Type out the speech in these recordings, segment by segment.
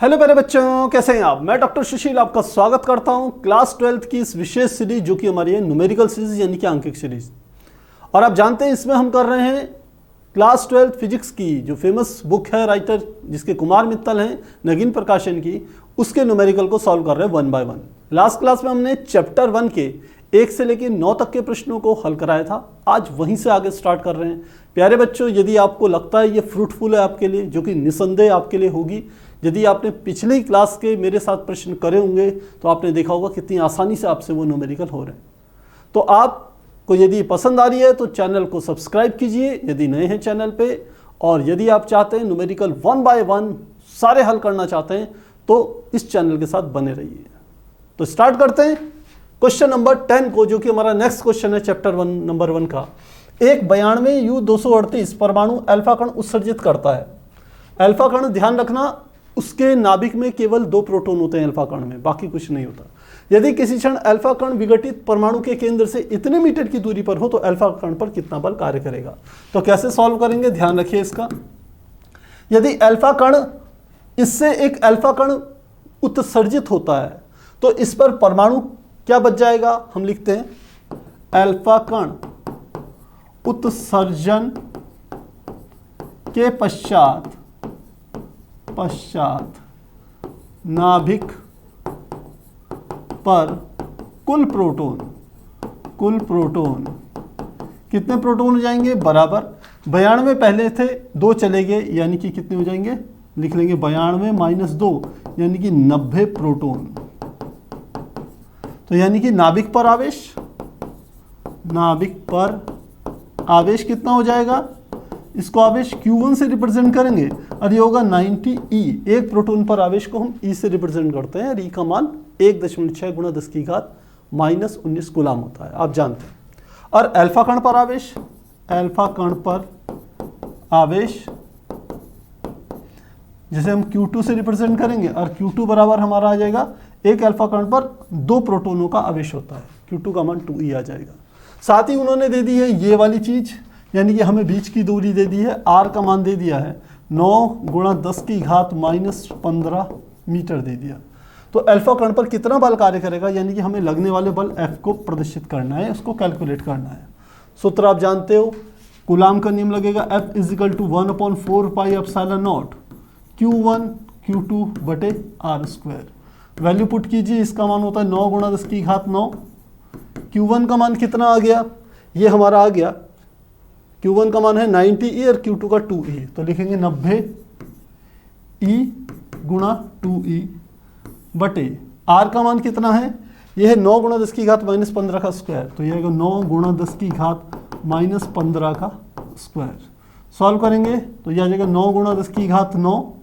Hello प्यारे बच्चों, कैसे हैं आप। मैं डॉक्टर सुशील आपका स्वागत करता हूं क्लास 12th की इस विशेष सीरीज जो कि हमारी है न्यूमेरिकल सीरीज यानी कि अंकिक सीरीज। और आप जानते हैं इसमें हम कर रहे हैं क्लास 12th फिजिक्स की जो फेमस बुक है राइटर जिसके कुमार मित्तल हैं नगीन प्रकाशन की, उसके न्यूमेरिकल को सॉल्व कर रहे हैं 1 बाय 1। लास्ट क्लास में हमने चैप्टर 1 के 1 से लेकर 9 तक के प्रश्नों को हल कराया था। आज वहीं से आगे स्टार्ट कर रहे हैं। प्यारे बच्चों, यदि आपको लगता है ये फ्रूटफुल है आपके लिए, जो कि निसंदेह आपके लिए होगी, यदि आपने पिछली क्लास के मेरे साथ प्रश्न करे होंगे तो आपने देखा होगा कितनी आसानी से आपसे वो न्यूमेरिकल हो रहे हैं। तो आपको यदि पसंद आ रही है तो चैनल को सब्सक्राइब कीजिए यदि नए हैं चैनल पे, और यदि आप चाहते हैं न्यूमेरिकल 1 बाय 1 सारे हल करना चाहते हैं तो इस चैनल के साथ बने रहिए। तो स्टार्ट करते हैं क्वेश्चन नंबर 10 को, जो कि हमारा नेक्स्ट क्वेश्चन है चैप्टर 1 नंबर 1 का। एक 92 U238 परमाणु अल्फा कण उत्सर्जित करता है। अल्फा कण, ध्यान रखना, उसके नाभिक में केवल 2 प्रोटॉन होते हैं अल्फा कण में, बाकी कुछ नहीं होता। यदि किसी क्षण अल्फा कण विघटित परमाणु के केंद्र से इतने मीटर की दूरी पर हो तो अल्फा कण पर कितना बल कार्य करेगा। तो कैसे सॉल्व करेंगे, ध्यान रखिए इसका। यदि अल्फा कण, इससे एक अल्फा कण उत्सर्जित होता है तो इस पर परमाणु क्या बच जाएगा। हम लिखते हैं अल्फा कण उत्सर्जन के पश्चात नाभिक पर कुल प्रोटॉन कितने प्रोटॉन हो जाएंगे, बराबर 92 पहले थे, 2 चले गए, यानी कि कितने हो जाएंगे, लिख लेंगे 92 - 2 यानी कि 90 प्रोटॉन। तो यानी कि नाभिक पर आवेश कितना हो जाएगा, इसको आवेश Q1 से रिप्रेजेंट करेंगे और ये होगा 90 E। एक प्रोटॉन पर आवेश को हम E से रिप्रेजेंट करते हैं और E का मान 1.6 × 10⁻⁻19 कूलाम होता है, आप जानते हैं। और अल्फा कण पर आवेश जैसे हम Q2 से रिप्रेजेंट करेंगे और Q2 बराबर हमारा आ जाएगा, एक अल्फा कण पर 2 प्रोटोनों का आवेश होता है, Q2 का मान 2E आ जाएगा। साथ ही उन्होंने दे दी है ये वाली चीज, यानी कि हमें बीच की दूरी दे दी है, R का मान दे दिया है 9 × 10⁻−15 मीटर दे दिया। तो अल्फा कण पर कितना बल कार्य करेगा, यानी कि हमें लगने वाले बल F को प्रदर्शित करना है, उसको कैलकुलेट करना है। सूत्र आप जानते हो, कूलाम का नियम लगेगा, F = 1/4πε0 Q1 Q2/r²। Value put कीजिए, इसका मान होता है 9 × 10⁹। Q1 का मान कितना आ गया, ये हमारा आ गया, Q1 का मान है 90E और Q2 का 2E, तो लिखेंगे 90E × 2E बटे R का मान कितना है, ये है 9 × 10⁻−15 का स्क्वायर, तो ये आएगा 9 × 10⁻−15 का स्क्वायर। सॉल्व करेंगे तो ये आ जाएगा 9 × 10⁹,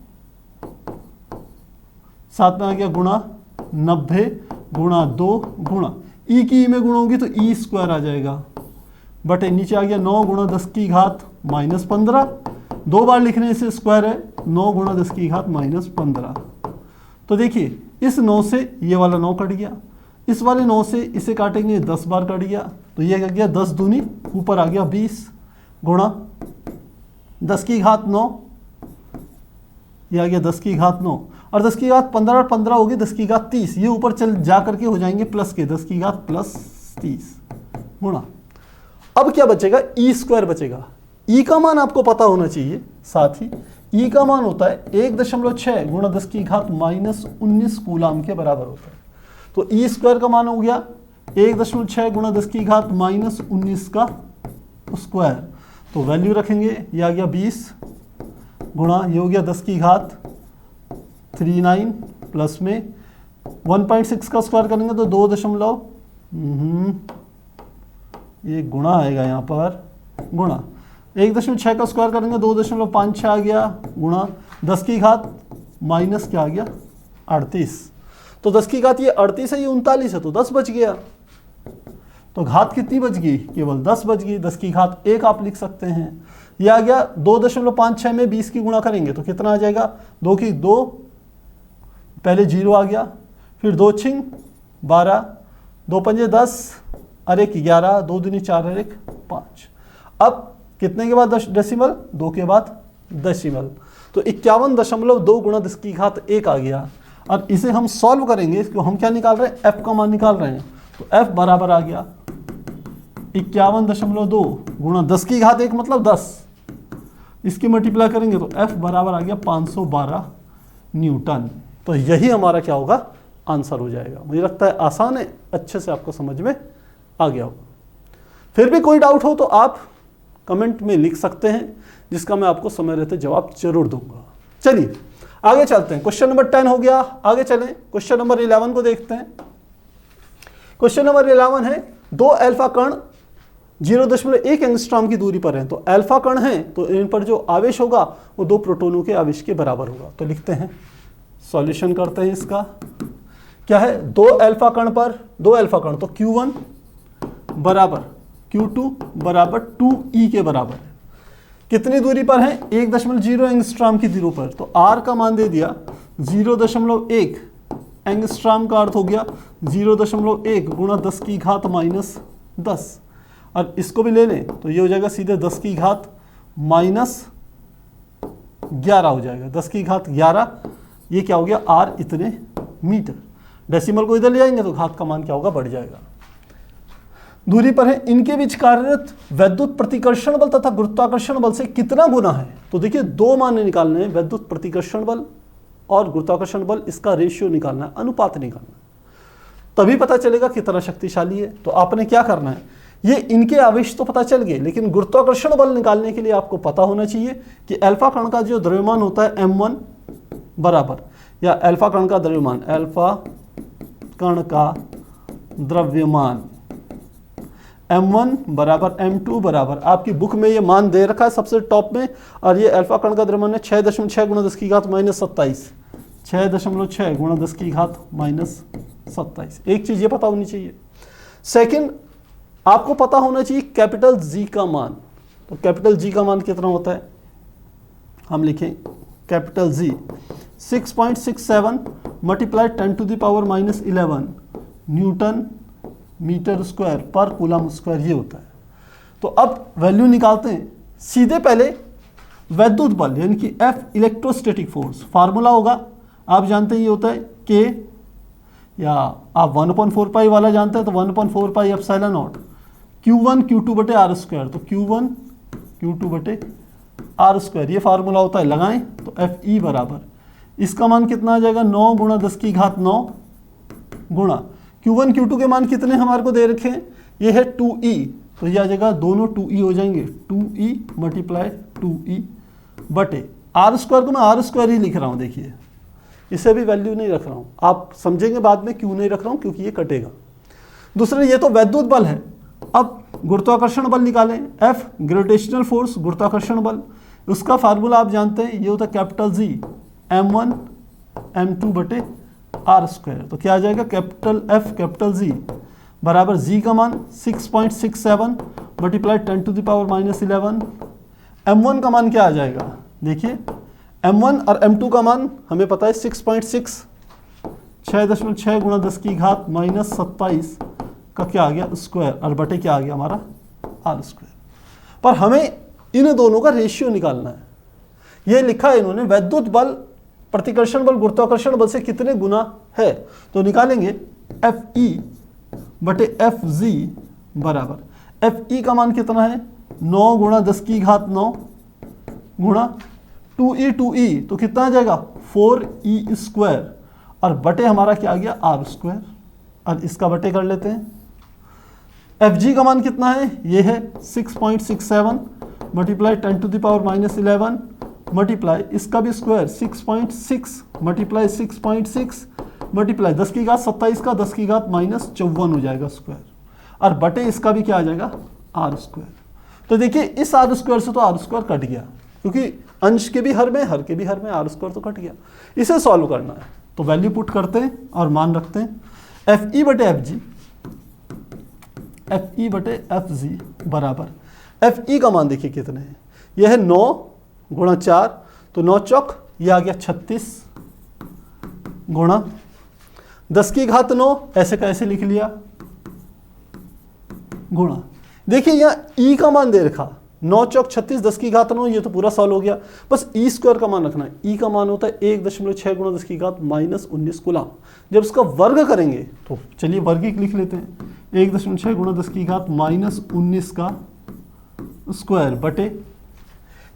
साथ में आ गया गुणा 90 × 2 गुणा E की E में गुण होगी तो E² आ जाएगा, बटे नीचे आ गया 9 × 10⁻−15, 2 बार लिखने से स्क्वायर है, 9 × 10⁻−15। तो देखिए इस 9 से ये वाला 9 कट गया, इस वाले 9 से इसे काटेंगे 10 बार कट गया, तो ये क्या गया 10 दूनी ऊपर आ गया 20 गुणा 10⁻9, ये आ गया 10⁻9 और 10⁻15 और 15 होगी 10⁻30, ये ऊपर चल जा करके हो जाएंगे प्लस के 10⁻+30 गुणा। अब क्या बचेगा, E² बचेगा। E का मान आपको पता होना चाहिए, साथ ही E का मान होता है 1.6 × 10⁻−19 कूलाम के बराबर होता है। तो E² का मान हो गया 1.6 × 10⁻−19 का स्क्वायर, तो वैल्यू रखेंगे, ये आ गया 20 गुणा, ये हो गया 10⁻39 प्लस में 1.6 का स्क्वायर करेंगे तो 2 ये गुणा आएगा यहाँ पर, गुणा 1.6 का स्क्वायर करेंगे 2.56 आ गया, गुणा 10⁻- क्या आ गया 38, तो 10⁻, ये 38 है, ये 39 है, तो 10 बच गया। तो घात कितनी बच गई, केवल 10 बच गई, 10⁻1 आप लिख सकते हैं। ये आ गया 2.56 में 20 की गुणा करेंगे तो कितना आ जाएगा, 2 की 2, पहले 0 आ गया, फिर 2 छिंग 12, 2 पंजे 10 और 1 11, 2 दूनी 4 और 1 5। अब कितने के बाद डेसिमल, 2 के बाद डेसिमल, तो 51.2 गुणा 10 की घात 1 आ गया। और इसे हम सॉल्व करेंगे, इसको हम क्या निकाल रहे हैं, f का मान निकाल रहे हैं। तो f बराबर आ गया 51.2 गुणा 10 की घात 1 मतलब 10, इसकी मल्टीप्लाई करेंगे तो f बराबर आ गया 512 न्यूटन। तो यही हमारा क्या होगा, आंसर हो जाएगा। मुझे लगता है आसान है, अच्छे से आपको समझ में आ गया होगा। फिर भी कोई डाउट हो तो आप कमेंट में लिख सकते हैं, जिसका मैं आपको समय रहते जवाब जरूर दूंगा। चलिए आगे चलते हैं। क्वेश्चन नंबर 10 हो गया, आगे चलें। क्वेश्चन नंबर 11 को देखते हैं। क्वेश्चन नंबर 11 है, दो अल्फा कण 0.1 एंगस्ट्रॉम की दूरी पर हैं। तो अल्फा कण हैं तो इन पर जो आवेश होगा वो 2 प्रोटॉनों के आवेश के बराबर होगा। तो लिखते हैं, सॉल्यूशन करते हैं इसका। क्या है, दो अल्फा कण तो Q1 बराबर Q2 बराबर 2E के बराबर है। कितनी दूरी पर है, 1.0 एंगस्ट्रॉम की दूरी पर। तो R का मान दे दिया 0.1 एंगस्ट्रॉम का अर्थ हो गया 0.1 गुणा 10 की घात माइनस 10। और इसको भी ले लें तो ये हो जाएगा सीधे 10 की घात माइनस 11 हो जाएगा। 10 की घात 11, ये क्या हो गया, R इतने मीटर। डेसिमल को इधर ले जाएंगे तो घात का मान क्या होगा, बढ़ जाएगा। दूरी पर है, इनके बीच कार्यरत वैद्युत प्रतिकर्षण बल तथा गुरुत्वाकर्षण बल से कितना गुना है। तो देखिए 2 मान निकालने हैं, वैद्युत प्रतिकर्षण बल और गुरुत्वाकर्षण बल, इसका रेशियो निकालना है, अनुपात निकालना है, तभी पता चलेगा कितना शक्तिशाली है। तो आपने क्या करना है, ये इनके आवेश तो पता चल गए, लेकिन गुरुत्वाकर्षण बल निकालने के लिए आपको पता होना चाहिए कि अल्फा कण का जो द्रव्यमान होता है m1 बराबर, या अल्फा कण का द्रव्यमान, अल्फा कण का द्रव्यमान m1 बराबर m2 बराबर, आपकी बुक में ये मान दे रखा है सबसे टॉप में। और ये अल्फा कण का द्रव्यमान है 6.6 गुणा 10 की घात माइनस 27, 6.6 गुणा 10 की घात माइनस 27। एक चीज ये पता होनी चाहिए। सेकंड, आपको पता होना चाहिए कैपिटल G का मान। तो कैपिटल G का मान कितना होता है, हम लिखें capital G 6.67 multiply 10⁻⁻11 newton meter square पर कूलम स्क्वायर, ये होता है। तो अब वैल्यू निकालते हैं। सीधे पहले वैद्युत बल यानी कि F इलेक्ट्रोस्टैटिक फोर्स, फार्मूला होगा आप जानते हैं, ये होता है K, या आप 1/4 पाई वाला जानते हैं तो 1/4 pi epsilon not Q1 Q2 बटे R स्क्वायर। तो Q1 Q2 बटे R स्क्वायर, ये फार्मूला होता है, लगाएं तो FE बराबर, इसका मान कितना आ जाएगा, 9 गुणा 10 की घात 9 गुणा Q1 Q2 के मान कितने हमारे को दे रखे हैं, ये है 2E, तो ये आ जाएगा, दोनों 2E हो जाएंगे, 2E मल्टीप्लाई 2E बटे R स्क्वायर को मैं R स्क्वायर ही लिख रहा हूँ। देखिए इसे भी वैल्यू नहीं रख रहा हूँ, आप समझेंगे बाद में क्यों नहीं रख रहा हूँ, क्योंकि ये कटेगा। दूसरे, ये तो वैद्युत बल है। अब गुरुत्वाकर्षण बल निकालें, F ग्रेविटेशनल फोर्स, गुरुत्वाकर्षण बल, उसका फार्मूला आप जानते हैं, ये होता है कैपिटल G m1 m2 बटे R स्क्वायर। तो क्या आ जाएगा, कैपिटल F कैपिटल G बराबर G का मान 6.67 मल्टीप्लाई 10⁻⁻11। m1 का मान क्या आ जाएगा, देखिए m1 और m2 का मान हमें पता है 6.6, 6.6 गुणा 10 की घात माइनस 27 का क्या आ गया स्क्वायर, और बटे क्या आ गया हमारा R स्क्वायर। पर हमें इन दोनों का रेशियो निकालना है। ये लिखा है इन्होंने, वैद्युत बल प्रतिकर्षण बल गुरुत्वाकर्षण बल से कितने गुना है। तो निकालेंगे FE बटे FG बराबर, FE का मान कितना है, 9 गुणा 10 की घात 9 गुणा 2E तो कितना आ जाएगा 4E स्क्वायर, और बटे हमारा क्या आ गया R स्क्वायर। और इसका बटे कर लेते हैं। FG का मान कितना है, ये है 6.67 मल्टीप्लाई 10⁻⁻11 मल्टीप्लाई इसका भी स्क्वायर 6.6 मल्टीप्लाई 6.6 मल्टीप्लाई 10 की घात 27 का 10 की घात माइनस 54 हो जाएगा स्क्वायर, और बटे इसका भी क्या आ जाएगा R स्क्वायर। तो देखिए इस R स्क्वायर से तो R स्क्वायर कट गया, क्योंकि अंश के भी हर में हर के भी हर में R स्क्वायर तो कट गया। इसे सॉल्व करना है तो वैल्यू पुट करते हैं और मान रखते हैं। FE बटे FG बराबर, FE का मान देखिए कितने हैं, यह है 9 गुणा 4, तो 9 चौक ये आ गया 36 गुणा 10 की घात 9, ऐसे का ऐसे लिख लिया, गुणा देखिए यहाँ E का मान दे रखा, 9 चौक 36, 10 की घात 9, ये तो पूरा सॉल्व हो गया। बस ई स्क्वायर का मान रखना है। ई का मान होता है 1.6 गुणा 10 की घात -19 कूलम। जब इसका वर्ग करेंगे तो चलिए वर्गिक लिख लेते हैं। 1.6 गुणा 10 की घात -19 का स्क्वायर बटे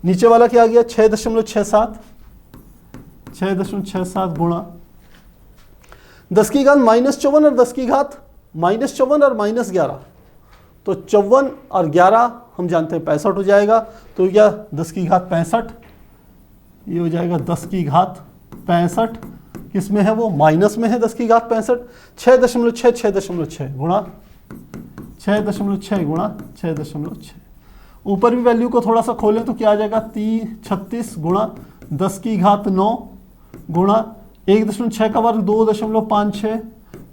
नीचे वाला क्या आ गया 6.67 गुणा 10 की घात -54 और 10 की घात -54 और -11, तो 54 और 11 हम जानते हैं 65 हो जाएगा। तो क्या 10 की घात 65, ये हो जाएगा 10 की घात 65, किस में है वो माइनस में है 10 की घात 65। 6.6 गुणा 6.6 ऊपर भी वैल्यू को थोड़ा सा खोलें तो क्या आ जाएगा 36 गुणा 10 की घात 9 गुणा 1.6 का वर्ग 2.56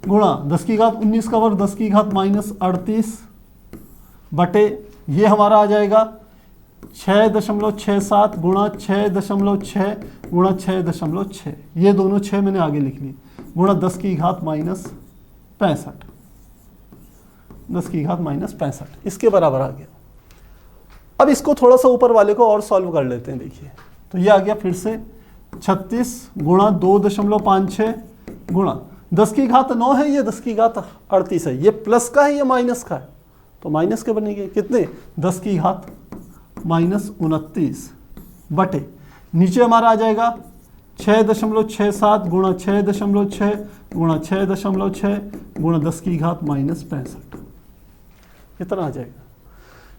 गुणा 10 की घात 19 का वर्ग 10 की घात -38 बटे ये हमारा आ जाएगा 6.67 गुणा 6.6 गुणा 6.6, ये दोनों 6 मैंने आगे लिख ली, गुणा 10 की घात -65, 10 की घात -65 इसके बराबर आ गया। अब इसको थोड़ा सा ऊपर वाले को और सॉल्व कर लेते हैं। देखिए तो ये आ गया फिर से 36 गुणा 2.56 गुणा 10 की घात 9 है, ये 10 की घात 38 है, ये प्लस का है ये माइनस का है, तो माइनस के बनेंगे कितने 10 की घात -29 बटे नीचे हमारा आ जाएगा 6.67 गुणा 6.6 गुणा 6.6 गुणा 10 की घात -65, इतना आ जाएगा।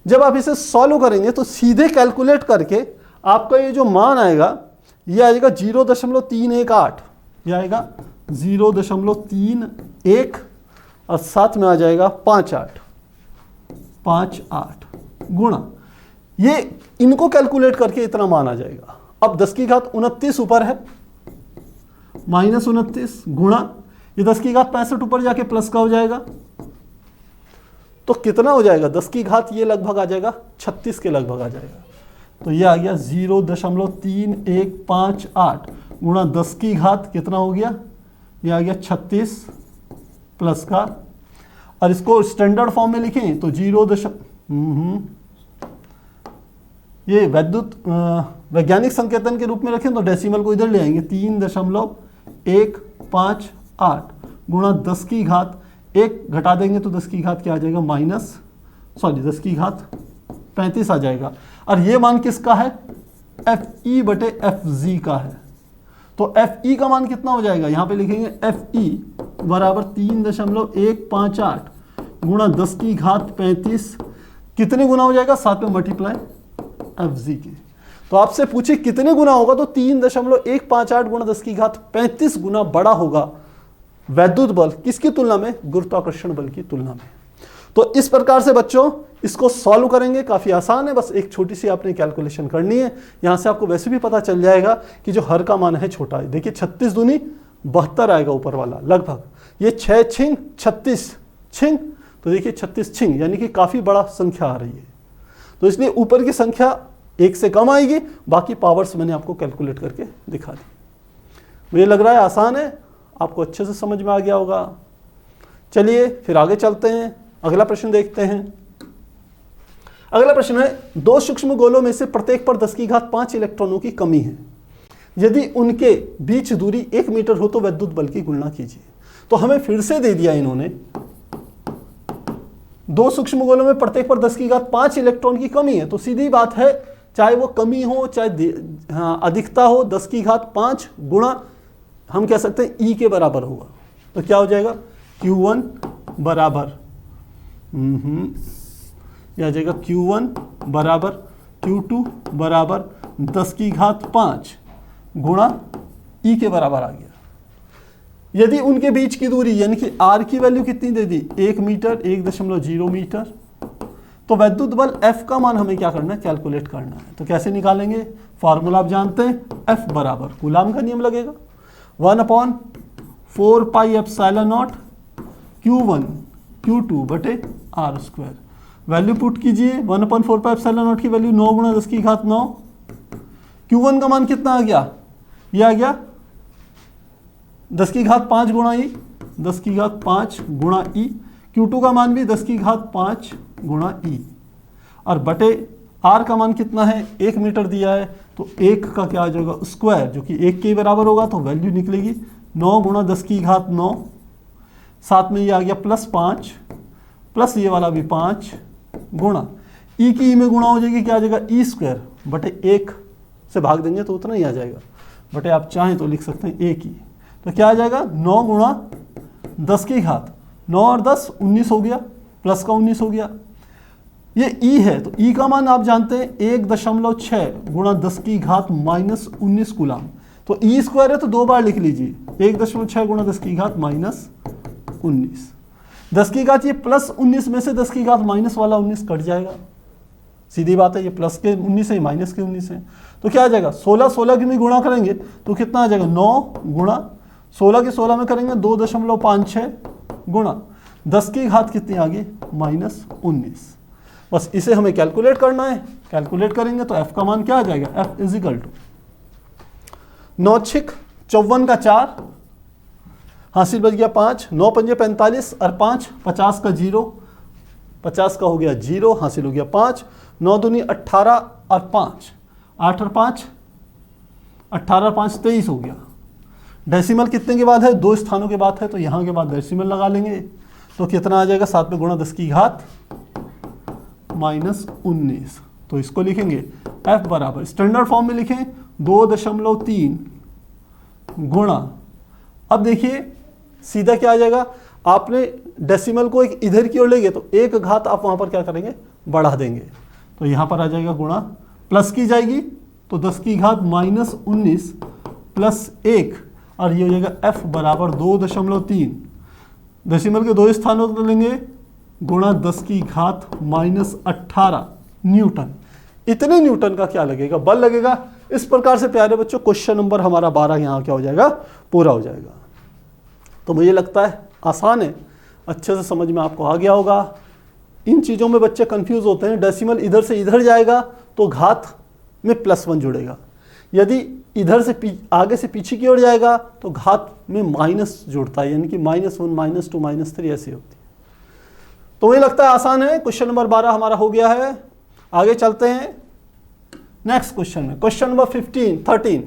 जब आप इसे सॉल्व करेंगे तो सीधे कैलकुलेट करके आपका ये जो मान आएगा ये आएगा 0.318, ये आएगा 0.31 और साथ में आ जाएगा 58 गुणा, ये इनको कैलकुलेट करके इतना मान आ जाएगा। अब 10 की घात 29 ऊपर है -29 गुणा ये 10 की घात 65 ऊपर जाके प्लस का हो जाएगा, तो कितना हो जाएगा 10 की घात ये लगभग आ जाएगा 36 के लगभग आ जाएगा। तो ये आ गया 0.3158 गुणा 10 की घात कितना हो गया, ये आ गया 36 प्लस का, और इसको स्टैंडर्ड फॉर्म में लिखें तो ये वैज्ञानिक संकेतन के रूप में रखें तो डेसिमल को इधर ले आएंगे 3.158 गुणा 10 की घात 1 घटा देंगे तो 10 की घात क्या आ जाएगा 10 की घात 35 आ जाएगा। और ये मान किसका है FE बटे FG का है, तो FE का मान कितना हो जाएगा यहां पे लिखेंगे FE बराबर 3.158 गुणा 10 की घात 35, कितने गुना हो जाएगा 7 में मल्टीप्लाई FG के। तो आपसे पूछे कितने गुना होगा तो 3.158 गुणा 10 की घात 35 गुना बड़ा होगा वैद्युत बल किसकी तुलना में, गुरुत्वाकर्षण बल की तुलना में। तो इस प्रकार से बच्चों इसको सॉल्व करेंगे, काफी आसान है, बस एक छोटी सी आपने कैलकुलेशन करनी है। यहां से आपको वैसे भी पता चल जाएगा कि जो हर का मान है छोटा है। देखिए 36 दूनी 72 आएगा ऊपर वाला लगभग, ये 6 छिंग 36 छिंग, तो देखिए 36 छिंग यानी कि काफी बड़ा संख्या आ रही है। तो इसलिए ऊपर की संख्या 1 से कम आएगी, बाकी पावर्स मैंने आपको कैलकुलेट करके दिखा दी। मुझे लग रहा है आसान है, आपको अच्छे से समझ में आ गया होगा। चलिए फिर आगे चलते हैं, अगला प्रश्न देखते हैं। अगला प्रश्न है 2 सूक्ष्म गोलों में से प्रत्येक पर 10 की घात 5 इलेक्ट्रॉनों की कमी है, यदि उनके बीच दूरी 1 मीटर हो तो वैद्युत बल की गणना कीजिए। तो हमें फिर से दे दिया इन्होंने 2 सूक्ष्म गोलों में प्रत्येक पर 10 की घात 5 इलेक्ट्रॉन की कमी है, तो सीधी बात है चाहे वो कमी हो चाहे अधिकता हो, 10 की घात 5 गुणा हम कह सकते हैं E के बराबर होगा। तो क्या हो जाएगा Q1 बराबर यह आ जाएगा Q1 बराबर Q2 बराबर 10 की घात 5 गुणा E के बराबर आ गया। यदि उनके बीच की दूरी यानी कि R की वैल्यू कितनी दे दी 1 मीटर 1.0 मीटर, तो वैद्युत बल F का मान हमें क्या करना है कैलकुलेट करना है। तो कैसे निकालेंगे, फॉर्मूला आप जानते हैं, F बराबर कूलाम का नियम लगेगा 1/4 pi epsilon not Q1 Q2 बटे R स्क्वायर। वैल्यू पुट कीजिए 1/4 पाई एप्सिलॉन नॉट की वैल्यू 9 गुणा 10 की घात 9, Q1 का मान कितना आ गया, ये आ गया 10 की घात 5 गुणा E, 10 की घात 5 गुणा E, Q2 का मान भी 10 की घात 5 गुणा E, और बटे आर का मान कितना है, 1 मीटर दिया है, तो 1 का क्या आ जाएगा स्क्वायर, जो कि 1 के बराबर होगा, तो वैल्यू निकलेगी 9 गुणा 10 की घात 9, साथ में ये आ गया +5, प्लस ये वाला भी 5 गुणा ई की ई में गुणा हो जाएगी, क्या आ जाएगा ई स्क्वायर बटे 1 से भाग देंगे तो उतना ही आ जाएगा, बटे आप चाहें तो लिख सकते हैं 1 ही, तो क्या आ जाएगा 9 गुणा 10 की घात 9 और 10 19 हो गया, प्लस का 19 हो गया। ये ई है तो ई का मान आप जानते हैं 1.6 गुणा 10 की घात -19 कूलाम, तो ई स्क्वायर है तो 2 बार लिख लीजिए, 1.6 गुणा 10 की घात -19, 10 की घात ये +19 में से 10 की घात माइनस वाला 19 कट जाएगा, सीधी बात है, ये प्लस के 19 है माइनस के 19 है, तो क्या आ जाएगा 16 की में गुणा करेंगे तो कितना आ जाएगा 9 गुणा 16 के 16 में करेंगे 2.56 गुणा 10 की घात कितनी आ गई -19। बस इसे हमें कैलकुलेट करना है, कैलकुलेट करेंगे तो f का मान क्या आ जाएगा, f = 9 6 54 का 4 हासिल बच गया 5, 9 पंजे 45 और 5 50 का 0, 50 का हो गया 0 हासिल हो गया 5, 9 दूनी 18 और 5 8 और 5 18 और 5 23 हो गया। डेसिमल कितने के बाद है, 2 स्थानों के बाद है, तो यहाँ के बाद डेसिमल लगा लेंगे तो कितना आ जाएगा 7 में गुणा 10 की घात -19, तो इसको लिखेंगे f बराबर स्टैंडर्ड फॉर्म में लिखें 2.3 गुणा, अब देखिए सीधा क्या आ जाएगा, आपने डेसिमल को एक इधर की ओर लेंगे तो 1 घात आप वहां पर क्या करेंगे बढ़ा देंगे, तो यहां पर आ जाएगा गुणा, प्लस की जाएगी तो 10 की घात -19 प्लस 1 और ये हो जाएगा f बराबर 2.3, डेसिमल के 2 स्थानों को लेंगे गुणा 10 की घात -18 न्यूटन। इतने न्यूटन का क्या लगेगा, बल लगेगा। इस प्रकार से प्यारे बच्चों क्वेश्चन नंबर हमारा 12 यहाँ क्या हो जाएगा, पूरा हो जाएगा। तो मुझे लगता है आसान है, अच्छे से समझ में आपको आ गया होगा। इन चीज़ों में बच्चे कंफ्यूज होते हैं, डेसिमल इधर से इधर जाएगा तो घात में +1 जुड़ेगा, यदि इधर से आगे से पीछे की ओर जाएगा तो घात में माइनस जुड़ता है, यानी कि -1 -2 -3 ऐसी होती है। तो मुझे लगता है आसान है। क्वेश्चन नंबर 12 हमारा हो गया है। आगे चलते हैं नेक्स्ट क्वेश्चन में। क्वेश्चन नंबर 13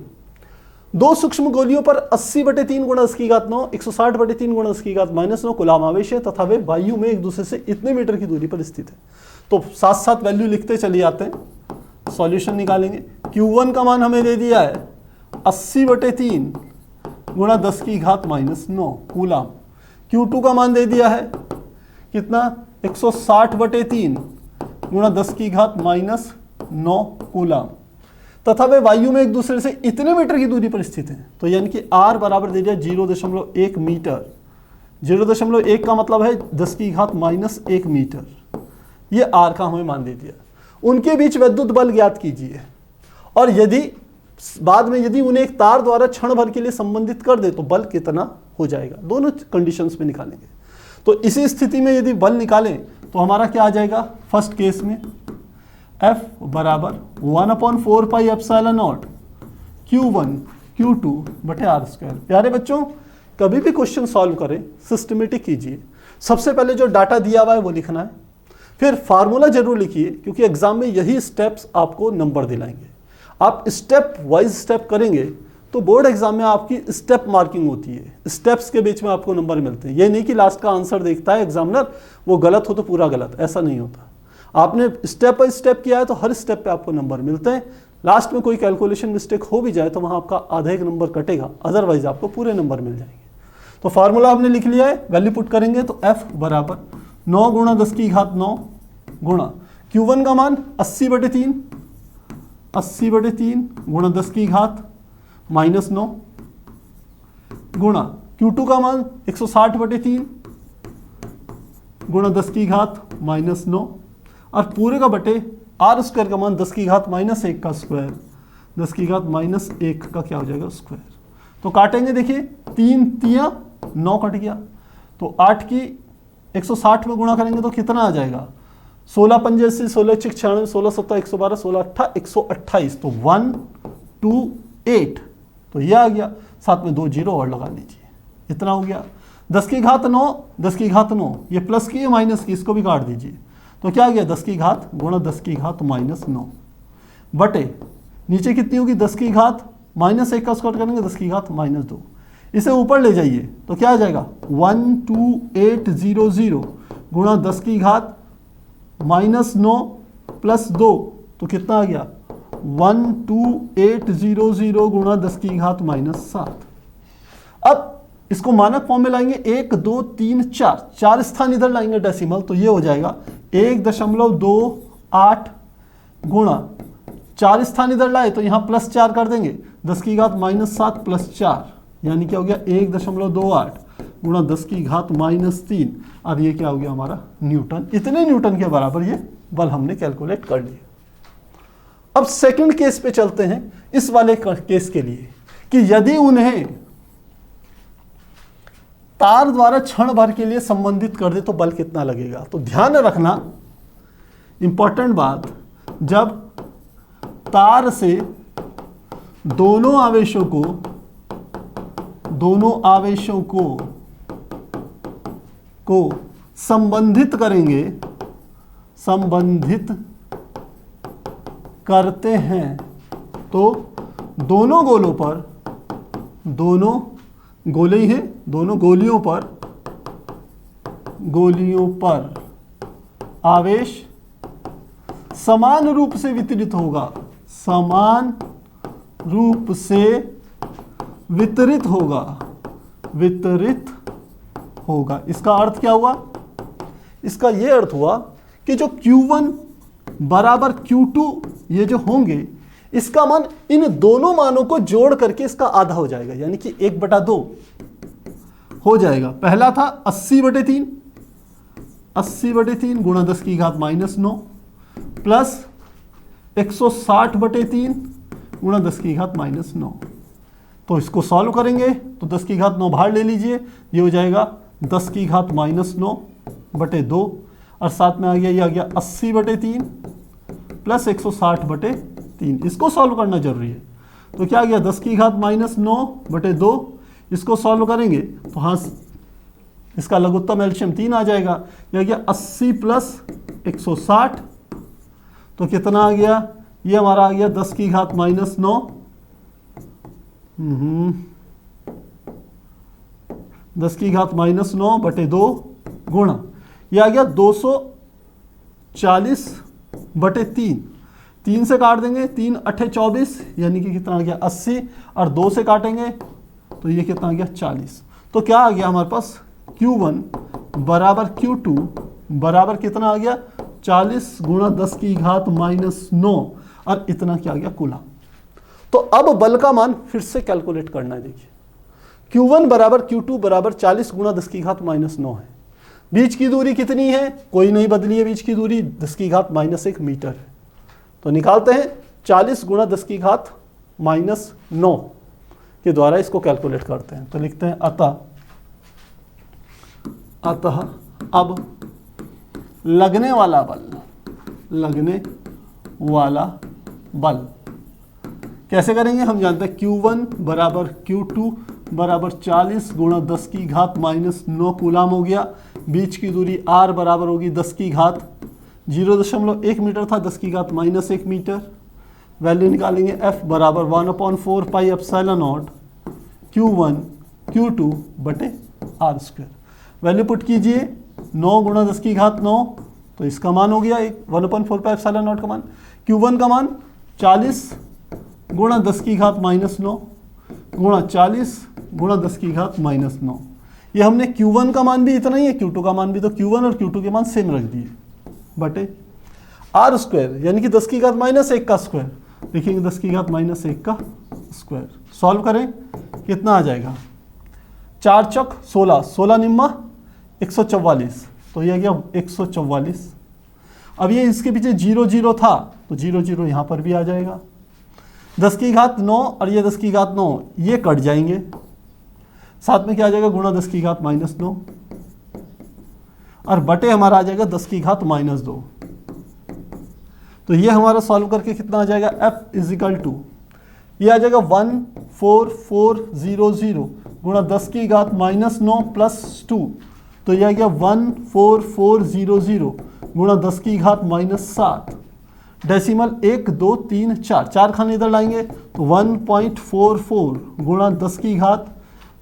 दो सूक्ष्म गोलियों पर 80/3 गुणा 10 की घात 9 160/3 गुणा 10 की घात -9 कूलाम आवेश है तथा वे वायु में एक दूसरे से इतने मीटर की दूरी पर स्थित है। तो साथ साथ वैल्यू लिखते चले जाते हैं, सॉल्यूशन निकालेंगे। Q1 का मान हमें दे दिया है 80/3 गुणा 10 की घात -9 कूलाम। Q2 का मान दे दिया है कितना 160/3 गुणा 10 की घात -9 कूलाम तथा वे वायु में एक दूसरे से इतने मीटर की दूरी पर स्थित हैं। तो यानी कि R बराबर दे दिया 0.1 मीटर। 0.1 का मतलब है 10 की घात -1 मीटर। ये R का हमें मान दे दिया। उनके बीच विद्युत बल ज्ञात कीजिए और यदि बाद में यदि उन्हें एक तार द्वारा क्षण भर के लिए संबंधित कर दे तो बल कितना हो जाएगा, दोनों कंडीशंस में निकालेंगे। तो इसी स्थिति में यदि बल निकालें तो हमारा क्या आ जाएगा, फर्स्ट केस में F बराबर 1/4 pi epsilon not Q1 Q2 बटे R²। प्यारे बच्चों कभी भी क्वेश्चन सॉल्व करें सिस्टमेटिक कीजिए। सबसे पहले जो डाटा दिया हुआ है वो लिखना है, फिर फार्मूला जरूर लिखिए क्योंकि एग्जाम में यही स्टेप्स आपको नंबर दिलाएंगे। आप स्टेप वाइज स्टेप करेंगे तो बोर्ड एग्जाम में आपकी स्टेप मार्किंग होती है, स्टेप्स के बीच में आपको नंबर मिलते हैं। ये नहीं कि लास्ट का आंसर देखता है एग्जामिनर, वो गलत हो तो पूरा गलत, ऐसा नहीं होता। आपने स्टेप बाय स्टेप किया है तो हर स्टेप पे आपको नंबर मिलते हैं। लास्ट में कोई कैलकुलेशन मिस्टेक हो भी जाए तो वहाँ आपका आधा एक नंबर कटेगा, अदरवाइज आपको पूरे नंबर मिल जाएंगे। तो फार्मूला हमने लिख लिया है, वैल्यू पुट करेंगे तो F बराबर 9 गुणा 10 की घात 9 गुणा Q1 का मान 80/3 गुणा 10 की घात -9 गुणा Q2 का मान 160/3 गुणा 10 की घात -9 और पूरे का बटे R² का मान 10 की घात -1 का स्क्वायर, 10 की घात -1 का क्या हो जाएगा स्क्वायर। तो काटेंगे, देखिए 3 तियां 9 कट गया, तो 8 की 160 में गुणा करेंगे तो कितना आ जाएगा 16 पंजे 80 16 6 96 16 7 112 16 8 128, तो 128 तो ये आ गया, साथ में 2 जीरो और लगा लीजिए, इतना हो गया। 10 की घात 9 10 की घात 9 ये प्लस की माइनस की, इसको भी काट दीजिए। तो क्या आ गया 10 की घात गुणा 10 की घात माइनस 9 बटे नीचे कितनी होगी 10 की घात माइनस 1 का स्क्वायर करेंगे 10 की घात माइनस 2। इसे ऊपर ले जाइए तो क्या आ जाएगा 12800 गुणा 10 की घात माइनस 9 प्लस 2 तो कितना आ गया 12800 गुणा 10 की घात माइनस 7। अब इसको मानक फॉर्म में लाएंगे 1 2 3 4 4 स्थान इधर लाएंगे डेसिमल तो ये हो जाएगा 1.28 गुणा 4 स्थान इधर लाए तो यहां प्लस 4 कर देंगे 10 की घात माइनस 7 प्लस 4 यानी क्या हो गया 1.28 गुणा 10 की घात माइनस 3 और ये क्या हो गया हमारा न्यूटन। इतने न्यूटन के बराबर ये बल हमने कैलकुलेट कर लिया। अब सेकंड केस पे चलते हैं इस वाले केस के लिए कि यदि उन्हें तार द्वारा क्षण भर के लिए संबंधित कर दे तो बल कितना लगेगा। तो ध्यान रखना इंपॉर्टेंट बात, जब तार से दोनों आवेशों को संबंधित करते हैं तो दोनों गोलियों पर आवेश समान रूप से वितरित होगा। इसका अर्थ क्या हुआ? इसका यह अर्थ हुआ कि जो Q1 बराबर Q2 ये जो होंगे इसका मान इन दोनों मानों को जोड़ करके इसका आधा हो जाएगा यानी कि 1/2 हो जाएगा। पहला था 80/3 गुणा 10 की घात माइनस 9 प्लस 160/3 गुणा 10 की घात माइनस 9। तो इसको सॉल्व करेंगे तो 10 की घात 9 बाहर ले लीजिए, ये हो जाएगा 10 की घात माइनस 9/2 और साथ में आ गया ये आ गया 80/3 प्लस 160/3। इसको सॉल्व करना जरूरी है। तो क्या आ गया 10 की घात माइनस 9/2। इसको सॉल्व करेंगे तो हाँ इसका लघुत्तम एलसीएम 3 आ जाएगा। यह गया 80 प्लस 160 तो कितना आ गया? ये हमारा आ गया 10 की घात माइनस 9 10 की घात माइनस 9/2 गुणा यह आ गया 240/3। 3 से काट देंगे 3 8 24 यानी कि कितना आ गया 80 और 2 से काटेंगे तो ये कितना आ गया 40। तो क्या आ गया हमारे पास Q1 बराबर Q2 बराबर कितना आ गया 40 गुणा 10 की घात माइनस 9 और इतना क्या आ गया कूलम। तो अब बल का मान फिर से कैलकुलेट करना है। देखिए Q1 बराबर Q2 बराबर 40 गुणा 10 की घात माइनस 9 है। बीच की दूरी कितनी है? कोई नहीं बदली है, बीच की दूरी 10 की घात माइनस 1 मीटर है। तो निकालते हैं 40 गुणा 10 की घात माइनस 9 के द्वारा इसको कैलकुलेट करते हैं। तो लिखते हैं अतः अब लगने वाला बल कैसे करेंगे? हम जानते हैं Q1 बराबर Q2 बराबर 40 गुणा 10 की घात माइनस 9 कूलाम हो गया। बीच की दूरी R बराबर होगी 10 की घात 0.1 मीटर था, 10 की घात माइनस 1 मीटर। वैल्यू निकालेंगे F बराबर 1/4 pi epsilon not Q1 Q2 बटे R²। वैल्यू पुट कीजिए 9 गुणा 10 की घात 9 तो इसका मान हो गया 1/4 पाई एप्सिलॉन नॉट का मान। Q1 का मान 40 गुणा 10 की घात माइनस 9 गुणा 40 गुणा 10 की घात माइनस 9। ये हमने Q1 का मान भी इतना ही है, Q2 का मान भी, तो Q1 और Q2 के मान सेम रख दिए बटे R² यानी कि 10 की घात माइनस 1 का स्क्वायर। लिखेंगे 10 की घात माइनस 1 का स्क्वायर। सॉल्व करें कितना आ जाएगा 4 चौक 16, 16 निम्मा 144 तो ये गया 144। अब ये इसके पीछे 0 0 था तो 0 0 यहाँ पर भी आ जाएगा। 10 की घात 9 और ये 10 की घात 9 ये कट जाएंगे, साथ में क्या आ जाएगा गुणा 10 की घात माइनस 9 और बटे हमारा आ जाएगा 10 की घात माइनस 2। तो ये हमारा सॉल्व करके कितना आ जाएगा F इज इक्वल टू ये आ जाएगा 14400 गुणा 10 की घात माइनस 9 प्लस 2 तो यह आ गया 14400 गुणा 10 की घात -7, डेसिमल 1 2 3 4, 4 खाने इधर लाएंगे तो 1.44 गुणा 10 की घात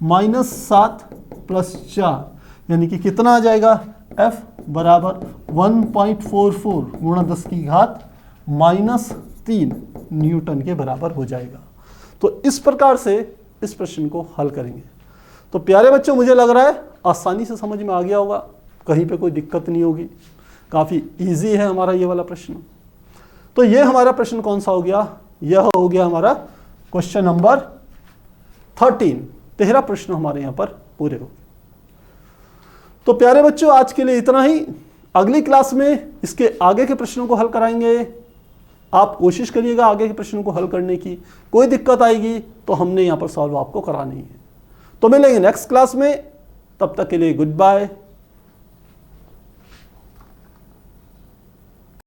-7 + 4, यानी कि कितना आ जाएगा, F बराबर 1.44 गुणा 10 की घात -3 न्यूटन के बराबर हो जाएगा। तो इस प्रकार से इस प्रश्न को हल करेंगे। तो प्यारे बच्चों, मुझे लग रहा है आसानी से समझ में आ गया होगा, कहीं पे कोई दिक्कत नहीं होगी, काफ़ी इजी है हमारा ये वाला प्रश्न। तो ये हमारा प्रश्न कौन सा हो गया, यह हो गया हमारा क्वेश्चन नंबर 13। 13 प्रश्न हमारे यहाँ पर पूरे हो गए। तो प्यारे बच्चों, आज के लिए इतना ही। अगली क्लास में इसके आगे के प्रश्नों को हल कराएंगे। आप कोशिश करिएगा आगे के प्रश्नों को हल करने की, कोई दिक्कत आएगी तो हमने यहाँ पर सॉल्व आपको करानी है। तो मिलेंगे नेक्स्ट क्लास में, तब तक के लिए गुड बाय।